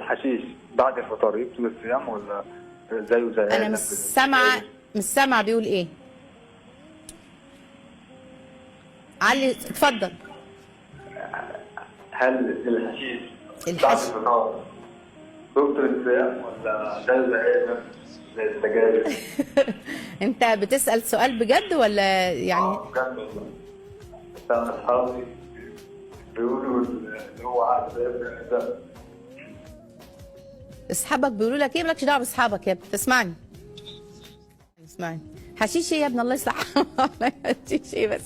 الحشيش بعد الفطار يبطل الصيام ولا زيه زي انا مش سامعه بيقول ايه. علي اتفضل. هل الحشيش بعد الفطار يبطل الصيام ولا زيه زي السجاير؟ انت بتسأل سؤال بجد ولا يعني؟ بجد والله. انا اصحابي بيقولوا اللي هو عارف ده. اصحابك بيقولوا لك ايه؟ مالكش دعوه باصحابك يا ابني، تسمعني. اسمعني، حشيش ايه يا ابني؟ الله يصلح حشيش ايه بس؟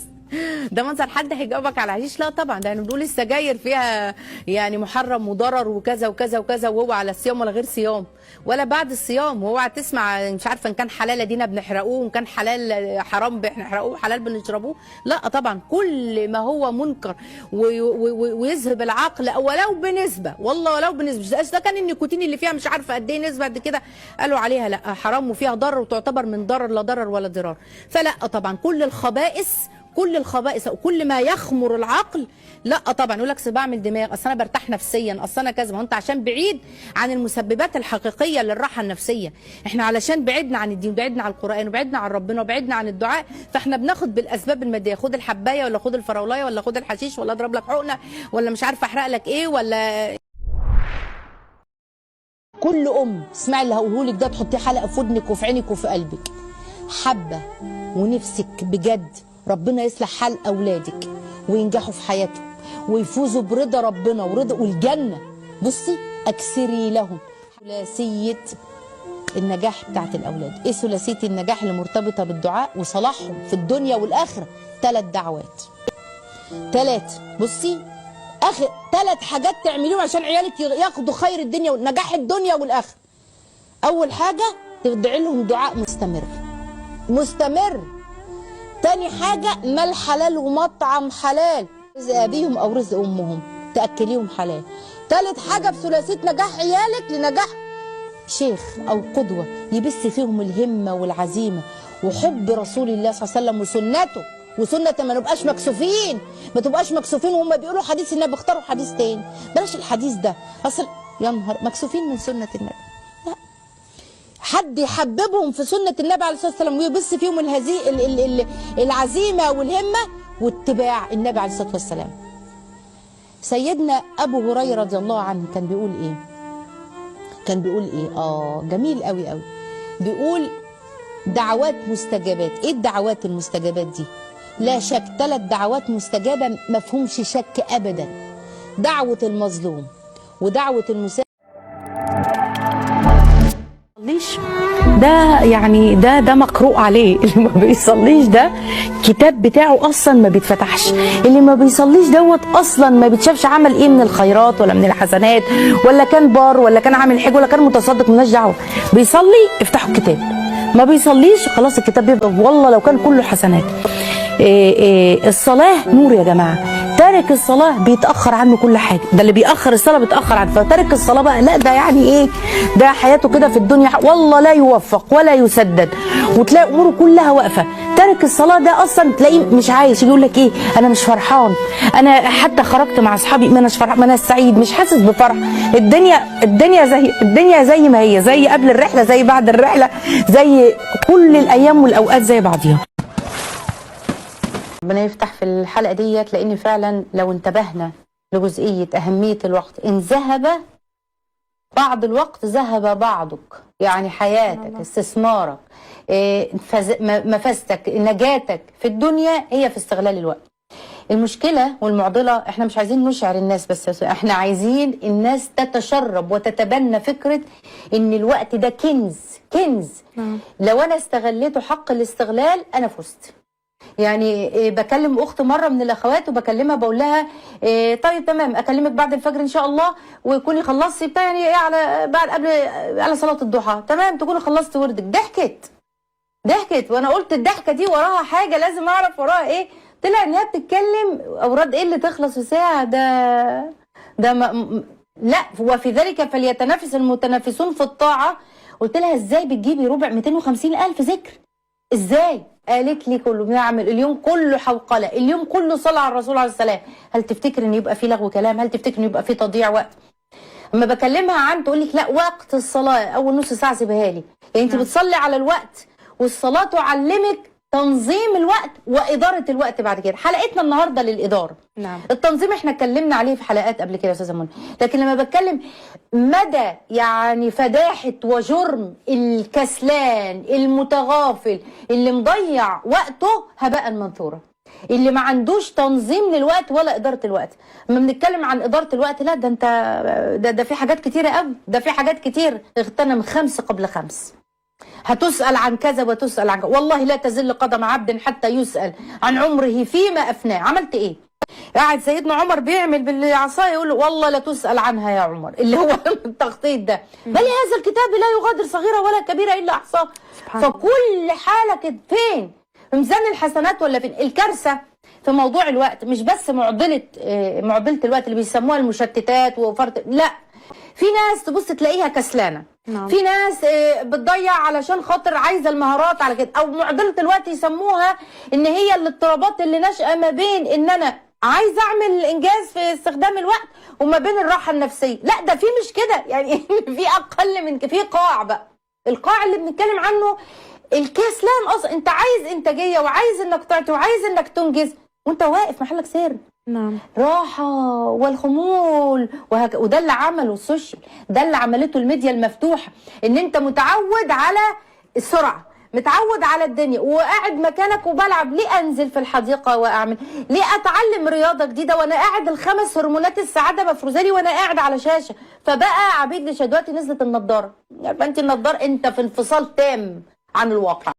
ده منظر حد هيجاوبك على حشيش؟ لا طبعا، ده بنقول السجاير فيها يعني محرم وضرر وكذا وكذا وكذا، وهو على الصيام ولا غير صيام ولا بعد الصيام. واوعى تسمع مش عارفه ان كان حلال ادينا بنحرقوه وان كان حلال حرام بنحرقوه حلال بنشربوه. لا طبعا، كل ما هو منكر ويذهب العقل ولو بنسبه، والله ولو بنسبه. ده كان النيكوتين اللي فيها مش عارفه قد ايه نسبه قد كده، قالوا عليها لا حرام وفيها ضرر وتعتبر من ضرر لا ضرر ولا ضرار. فلا طبعا، كل الخبائث وكل ما يخمر العقل لا طبعا. يقول لك بعمل دماغ، اصل انا برتاح نفسيا، اصل انا كذا. ما انت عشان بعيد عن المسببات الحقيقيه للراحه النفسيه. احنا علشان بعدنا عن الدين، بعدنا عن القران، وبعدنا عن ربنا، وبعدنا عن الدعاء، فاحنا بناخد بالاسباب الماديه. خد الحبايه ولا خد الفراولايه ولا خد الحشيش ولا اضرب لك حقنه ولا مش عارفه احرق لك ايه ولا. كل اسمعي اللي هقوله لك ده، تحطيه حلقه في ودنك وفي عينك وفي قلبك. حبه ونفسك بجد ربنا يصلح حال اولادك وينجحوا في حياتهم ويفوزوا برضا ربنا ورضا والجنه. بصي، اكثري لهم ثلاثيه النجاح بتاعت الاولاد. ايه ثلاثيه النجاح اللي مرتبطه بالدعاء وصلاحهم في الدنيا والاخره؟ 3 دعوات. 3 بصي، اخر 3 حاجات تعمليهم عشان عيالك ياخدوا خير الدنيا ونجاح الدنيا والاخره. اول حاجه تدعي لهم دعاء مستمر. تاني حاجة مال حلال ومطعم حلال، رزق أبيهم أو رزق أمهم تأكليهم حلال. تالت حاجة بثلاثية نجاح عيالك لنجاح شيخ أو قدوة يبث فيهم الهمة والعزيمة وحب رسول الله صلى الله عليه وسلم وسنته وسنة. ما نبقاش مكسوفين، ما تبقاش مكسوفين وهم بيقولوا حديث النبي اختاروا حديث تاني. بلاش الحديث ده، أصل يا نهار مكسوفين من سنة النبي. حد يحببهم في سنة النبي عليه الصلاة والسلام ويبث فيهم العزيمة والهمة واتباع النبي عليه الصلاة والسلام. سيدنا أبو هريرة رضي الله عنه كان بيقول إيه؟ جميل قوي قوي. بيقول دعوات مستجابات. إيه الدعوات المستجابات دي؟ لا شك 3 دعوات مستجابة مفهومش شك أبدا. دعوة المظلوم ودعوة المسافر. ده يعني ده مقروء عليه. اللي ما بيصليش ده كتاب بتاعه اصلا ما بيتفتحش. اللي ما بيصليش دوت اصلا ما بيتشافش عمل ايه من الخيرات ولا من الحسنات، ولا كان بار ولا كان عامل حج ولا كان متصدق، مالناش دعوه. بيصلي افتحوا الكتاب، ما بيصليش خلاص الكتاب بيبقى والله لو كان كله حسنات. الصلاه نور يا جماعه. تارك الصلاه بيتاخر عنه كل حاجه. ده اللي بيأخر الصلاه بيتاخر عنه. فتارك الصلاه بقى لا، ده يعني ايه؟ ده حياته كده في الدنيا والله لا يوفق ولا يسدد، وتلاقي اموره كلها واقفه. تارك الصلاه ده اصلا تلاقيه مش عايش، يقول لك ايه؟ انا مش فرحان، انا حتى خرجت مع اصحابي ما اناش فرحان، ما انا سعيد، مش حاسس بفرح. الدنيا زي ما هي، زي قبل الرحله زي بعد الرحله، زي كل الايام والاوقات زي بعضيها. ربنا يفتح في الحلقة ديت، لأن فعلا لو انتبهنا لجزئية أهمية الوقت، إن ذهب بعض الوقت ذهب بعضك. يعني حياتك، استثمارك، مفازتك، نجاتك في الدنيا هي في استغلال الوقت. المشكلة والمعضلة احنا مش عايزين نشعر الناس بس، احنا عايزين الناس تتشرب وتتبنى فكرة ان الوقت ده كنز. لو انا استغليته حق الاستغلال انا فزت. يعني بكلم اخت مره من الاخوات وبكلمها بقول لها طيب تمام اكلمك بعد الفجر ان شاء الله ويكوني خلصتي بتاع يعني ايه على بعد قبل على صلاه الضحى، تمام تكوني خلصتي وردك. ضحكت وانا قلت الضحكه دي وراها حاجه لازم اعرف وراها ايه. طلع ان هي بتتكلم اوراد ايه اللي تخلص في ساعه. لا، وفي ذلك فليتنافس المتنافسون في الطاعه. قلت لها ازاي بتجيبي ربع 250,000 ذكر؟ ازاي؟ قالت لي كله بنعمل اليوم كله حوقله، اليوم كله صلاه على الرسول عليه السلام. هل تفتكر ان يبقى في لغو كلام؟ هل تفتكر ان يبقى في تضييع وقت؟ اما بكلمها عن تقول لك لا وقت الصلاه اول نص ساعه سيبها لي، يعني انت بتصلي على الوقت والصلاه تعلمك تنظيم الوقت واداره الوقت بعد كده. حلقتنا النهارده للاداره. نعم. التنظيم احنا اتكلمنا عليه في حلقات قبل كده يا استاذه منى، لكن لما بتكلم مدى يعني فداحه وجرم الكسلان المتغافل اللي مضيع وقته هباء منثورا، اللي ما عندوش تنظيم للوقت ولا اداره الوقت. لما بنتكلم عن اداره الوقت لا ده انت ده في حاجات كتيره قوي، ده في حاجات كتير. اغتنم 5 قبل 5. هتسأل عن كذا وتسأل عن كذا. والله لا تزل قدم عبد حتى يسأل عن عمره فيما أفناه. عملت إيه؟ قاعد سيدنا عمر بيعمل بالعصاية يقول له والله لا تسأل عنها يا عمر، اللي هو التخطيط ده. بل هذا الكتاب لا يغادر صغيرة ولا كبيرة إلا أحصاها. فكل حالة كده فين؟ في ميزان الحسنات ولا فين؟ الكارثة في موضوع الوقت مش بس معضلة الوقت اللي بيسموها المشتتات وفرط، لا، في ناس تبص تلاقيها كسلانة. نعم. في ناس بتضيع علشان خاطر عايزه المهارات على كده، او معضله الوقت يسموها ان هي الاضطرابات اللي ناشئه ما بين ان انا عايزه اعمل انجاز في استخدام الوقت وما بين الراحه النفسيه. لا ده في مش كده، يعني في اقل من في قاع بقى. القاع اللي بنتكلم عنه الكسلان اصلا. انت عايز انتاجيه وعايز انك تعطي وعايز انك تنجز وانت واقف محلك سر. نعم. راحة والخمول وده اللي عمله السوشيال، ده اللي عملته الميديا المفتوحة. ان انت متعود على السرعة، متعود على الدنيا وقاعد مكانك وبلعب. ليه انزل في الحديقة واعمل؟ ليه اتعلم رياضة جديدة وانا قاعد ال5 هرمونات السعادة مفروزة لي وانا قاعد على شاشة؟ فبقى عبيد لشهواتي. نزلت النضارة، عارفة انت النضارة، انت في انفصال تام عن الواقع.